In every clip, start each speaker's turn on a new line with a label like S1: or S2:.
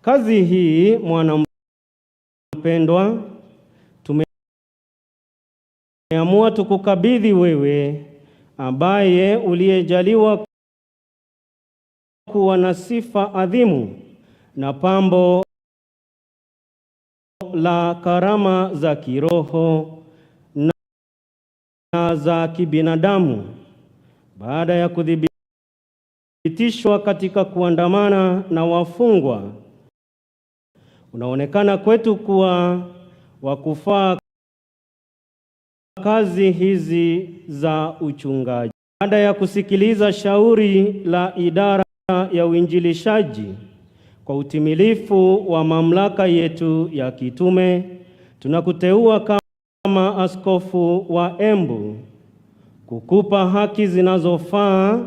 S1: Kazi hii, mwana mpendwa, tumeamua tukukabidhi wewe, ambaye uliyejaliwa kuwa na sifa adhimu na pambo la karama za kiroho na za kibinadamu. Baada ya kuthibitishwa katika kuandamana na wafungwa, unaonekana kwetu kuwa wa kufaa kazi hizi za uchungaji. Baada ya kusikiliza shauri la idara ya uinjilishaji kwa utimilifu wa mamlaka yetu ya kitume, tunakuteua kama askofu wa Embu, kukupa haki zinazofaa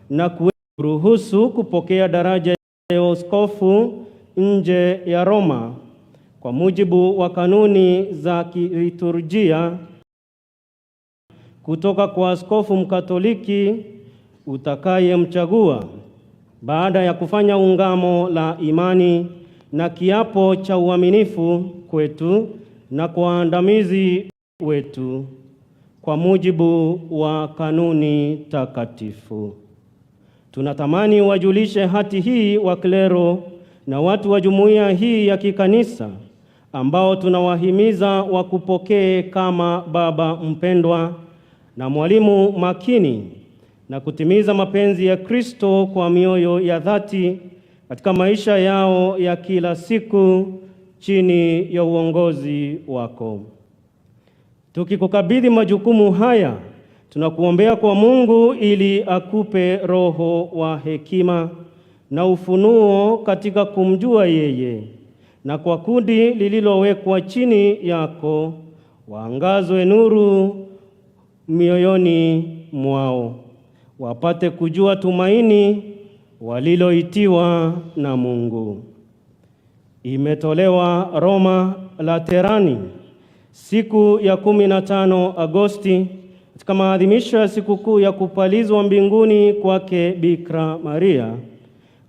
S1: na kuruhusu kupokea daraja ya askofu nje ya Roma kwa mujibu wa kanuni za kiliturujia kutoka kwa askofu Mkatoliki utakayemchagua baada ya kufanya ungamo la imani na kiapo cha uaminifu kwetu na kwa waandamizi wetu kwa mujibu wa kanuni takatifu. Tunatamani wajulishe hati hii waklero na watu wa jumuiya hii ya kikanisa, ambao tunawahimiza wakupokee kama baba mpendwa na mwalimu makini, na kutimiza mapenzi ya Kristo kwa mioyo ya dhati katika maisha yao ya kila siku chini ya uongozi wako. Tukikukabidhi majukumu haya, tunakuombea kwa Mungu ili akupe roho wa hekima na ufunuo katika kumjua yeye, na kwa kundi lililowekwa chini yako waangazwe nuru mioyoni mwao, wapate kujua tumaini waliloitiwa na Mungu. Imetolewa Roma Laterani siku ya 15 Agosti katika maadhimisho ya sikukuu ya kupalizwa mbinguni kwake Bikira Maria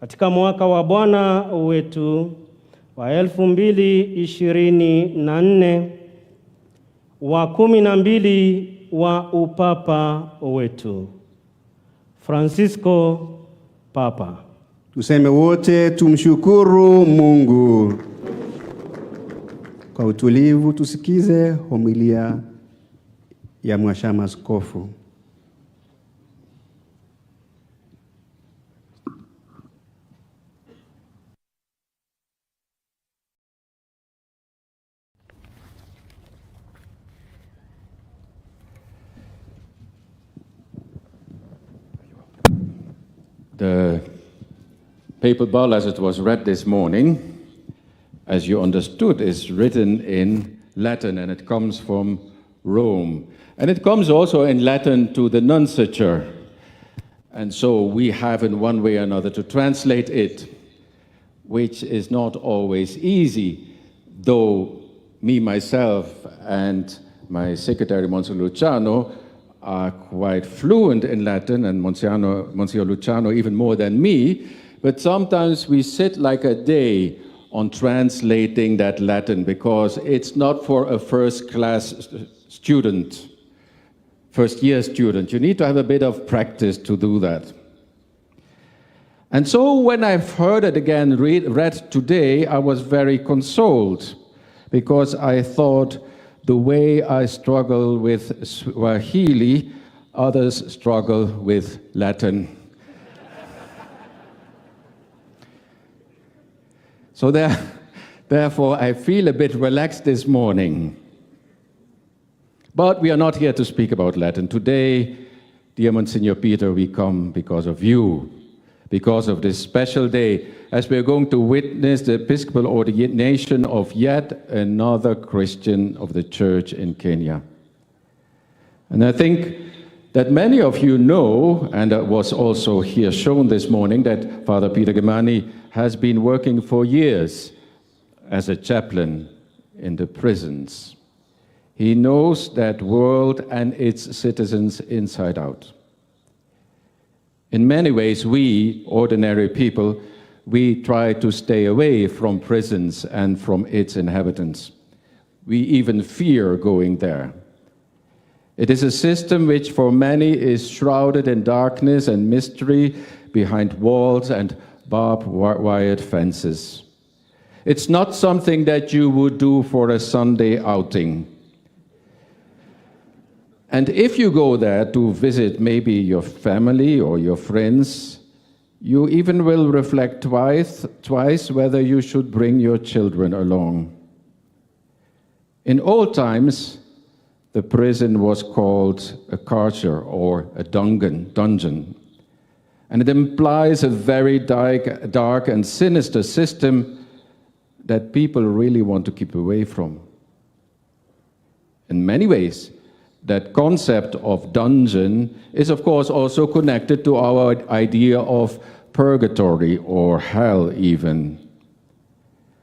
S1: katika mwaka wa Bwana wetu wa 2024 wa 12 wa upapa wetu. Francisco Papa.
S2: Tuseme wote tumshukuru Mungu. Kwa utulivu tusikize homilia ya Mhashamu Askofu.
S3: The papal bull, as it was read this morning, as you understood, is written in Latin, and it comes from Rome. And it comes also in Latin to the nunciature. And so we have in one way or another to translate it, which is not always easy, though me, myself, and my secretary, Monsignor Luciano, are quite fluent in Latin, and Monsignor Luciano even more than me, but sometimes we sit like a day on translating that Latin because it's not for a first-class student, first-year student. You need to have a bit of practice to do that. And so when I've heard it again read today, I was very consoled because I thought the way I struggle with Swahili, others struggle with Latin. So therefore, I feel a bit relaxed this morning. But we are not here to speak about Latin. Today, dear Monsignor Peter, we come because of you, because of this special day, as we are going to witness the episcopal ordination of yet another Christian of the Church in Kenya. And I think that many of you know, and it was also here shown this morning, that Father Peter Gemani has been working for years as a chaplain in the prisons. He knows that world and its citizens inside out. In many ways, we, ordinary people, we try to stay away from prisons and from its inhabitants. We even fear going there. It is a system which for many is shrouded in darkness and mystery behind walls and barbed wire fences. It's not something that you would do for a Sunday outing. And if you go there to visit maybe your family or your friends, you even will reflect twice whether you should bring your children along. In old times, the prison was called a carcer or a dungeon. And it implies a very dark and sinister system that people really want to keep away from. In many ways, that concept of dungeon is, of course, also connected to our idea of purgatory or hell even.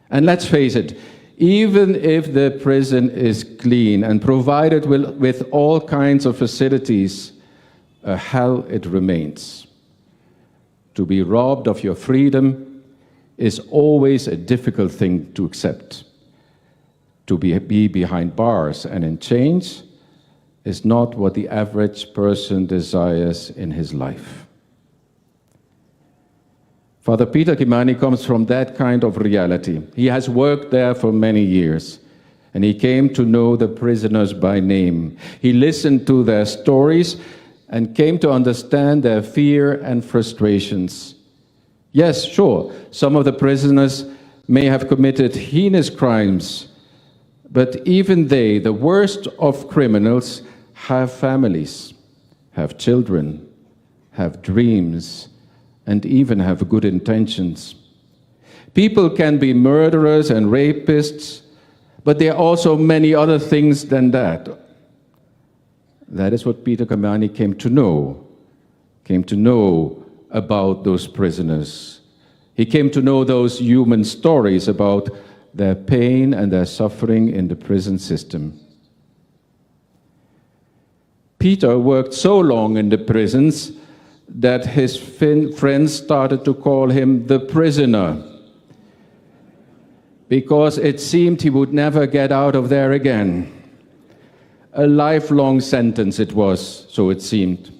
S3: And let's face it, even if the prison is clean and provided with all kinds of facilities, a hell it remains. To be robbed of your freedom is always a difficult thing to accept. To be behind bars and in chains is not what the average person desires in his life. Father Peter Kimani comes from that kind of reality. He has worked there for many years, and he came to know the prisoners by name. He listened to their stories and came to understand their fear and frustrations. Yes, sure, some of the prisoners may have committed heinous crimes, but even they, the worst of criminals, have families, have children, have dreams, and even have good intentions. People can be murderers and rapists, but there are also many other things than that. That is what Peter Kamani came to know about those prisoners. He came to know those human stories about their pain and their suffering in the prison system. Peter worked so long in the prisons that his friends started to call him the prisoner, because it seemed he would never get out of there again. A lifelong sentence it was, so it seemed.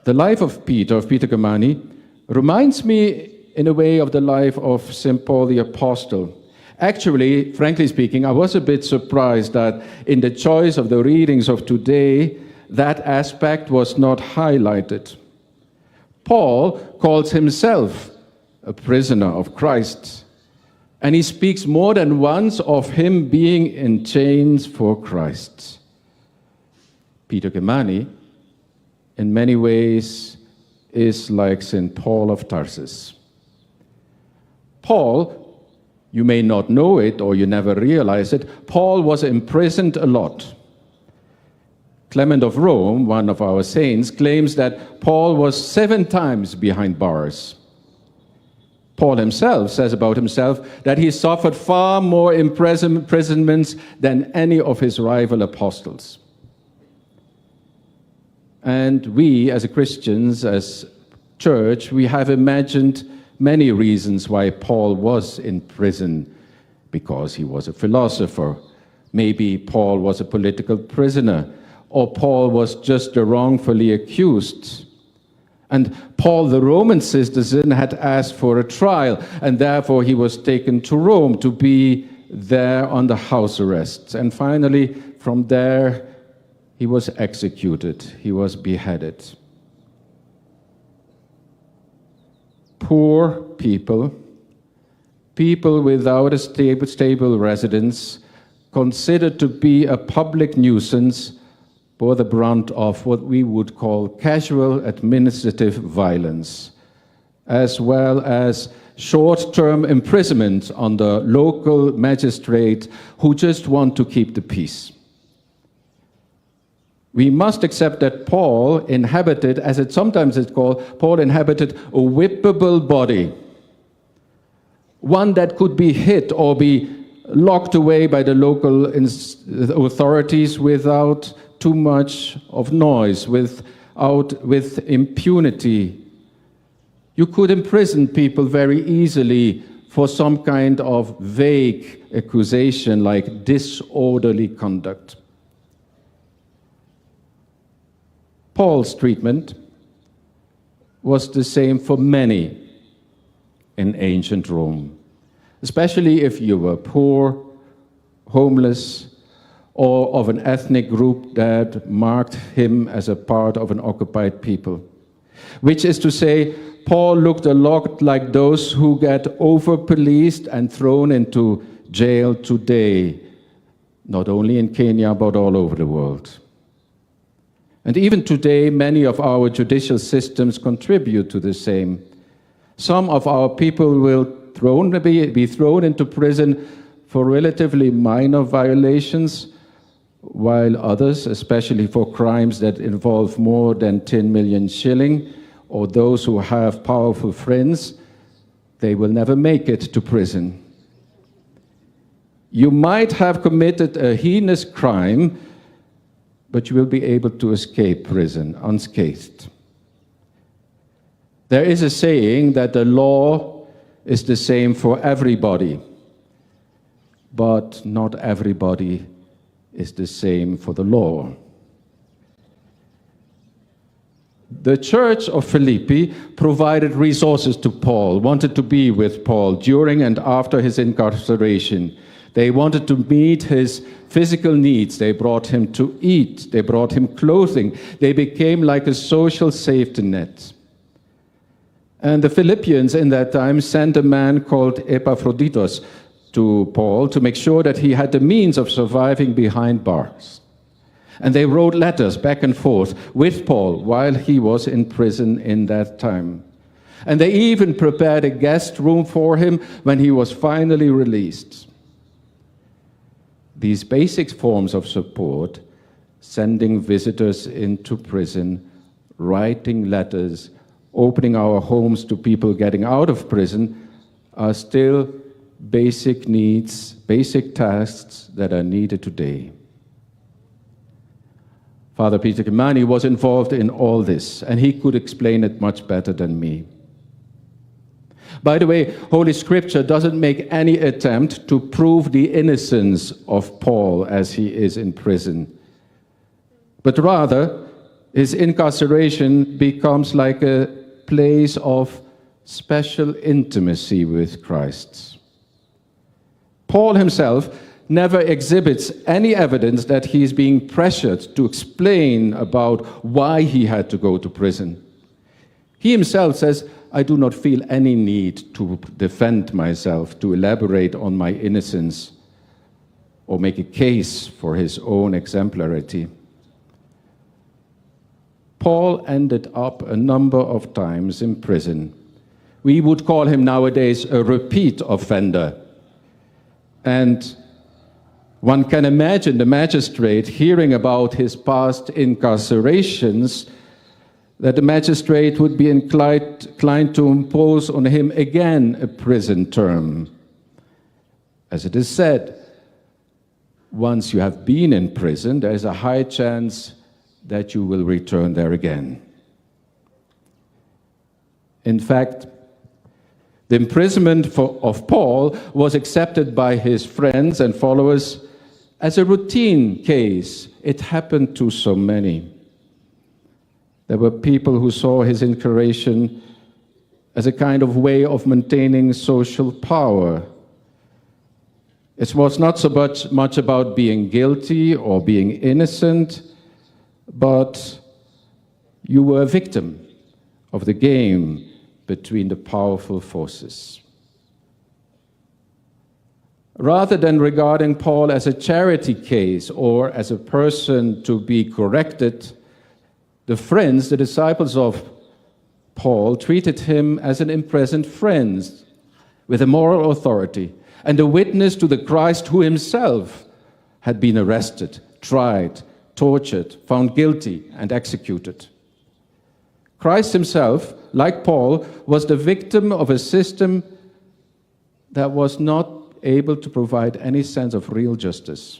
S3: The life of Peter Kamani, reminds me in a way of the life of St. Paul the Apostle. Actually, frankly speaking, I was a bit surprised that in the choice of the readings of today, that aspect was not highlighted. Paul calls himself a prisoner of Christ, and he speaks more than once of him being in chains for Christ. Peter Kimani, in many ways, is like St. Paul of Tarsus. Paul, you may not know it or you never realize it, Paul was imprisoned a lot. Clement of Rome, one of our saints, claims that Paul was 7 times behind bars. Paul himself says about himself that he suffered far more imprisonments than any of his rival apostles. And we, as Christians, as church, we have imagined many reasons why Paul was in prison. Because he was a philosopher. Maybe Paul was a political prisoner. Or Paul was just wrongfully accused. And Paul, the Roman citizen, had asked for a trial, and therefore he was taken to Rome to be there under house arrest. And finally, from there, he was executed. He was beheaded. Poor people, people without a stable residence, considered to be a public nuisance, bore the brunt of what we would call casual administrative violence, as well as short-term imprisonment under local magistrates who just want to keep the peace. We must accept that Paul inhabited, as it sometimes is called, Paul inhabited a whippable body, one that could be hit or be locked away by the local authorities without too much of noise, with impunity. You could imprison people very easily for some kind of vague accusation like disorderly conduct. Paul's treatment was the same for many in ancient Rome, especially if you were poor, homeless, or of an ethnic group that marked him as a part of an occupied people. Which is to say, Paul looked a lot like those who get over-policed and thrown into jail today, not only in Kenya, but all over the world. And even today, many of our judicial systems contribute to the same. Some of our people will be thrown into prison for relatively minor violations, while others, especially for crimes that involve more than 10 million shilling, or those who have powerful friends, they will never make it to prison. You might have committed a heinous crime, but you will be able to escape prison unscathed. There is a saying that the law is the same for everybody, but not everybody is the same for the law. The church of Philippi provided resources to Paul, wanted to be with Paul during and after his incarceration. They wanted to meet his physical needs. They brought him to eat. They brought him clothing. They became like a social safety net. And the Philippians in that time sent a man called Epaphroditus to Paul to make sure that he had the means of surviving behind bars. And they wrote letters back and forth with Paul while he was in prison in that time. And they even prepared a guest room for him when he was finally released. These basic forms of support, sending visitors into prison, writing letters, opening our homes to people getting out of prison, are still basic needs, basic tasks that are needed today. Father Peter Kimani was involved in all this, and he could explain it much better than me. By the way, Holy Scripture doesn't make any attempt to prove the innocence of Paul as he is in prison, but rather his incarceration becomes like a place of special intimacy with Christ. Paul himself never exhibits any evidence that he is being pressured to explain about why he had to go to prison. He himself says, "I do not feel any need to defend myself, to elaborate on my innocence, or make a case for his own exemplarity." Paul ended up a number of times in prison. We would call him nowadays a repeat offender. And one can imagine the magistrate hearing about his past incarcerations, that the magistrate would be inclined to impose on him again a prison term. As it is said, once you have been in prison, there is a high chance that you will return there again. In fact, the imprisonment of Paul was accepted by his friends and followers as a routine case. It happened to so many. There were people who saw his incarceration as a kind of way of maintaining social power. It was not so much about being guilty or being innocent, but you were a victim of the game between the powerful forces. Rather than regarding Paul as a charity case or as a person to be corrected, the friends, the disciples of Paul, treated him as an imprisoned friend with a moral authority and a witness to the Christ who himself had been arrested, tried, tortured, found guilty, and executed. Christ himself, like Paul, was the victim of a system that was not able to provide any sense of real justice.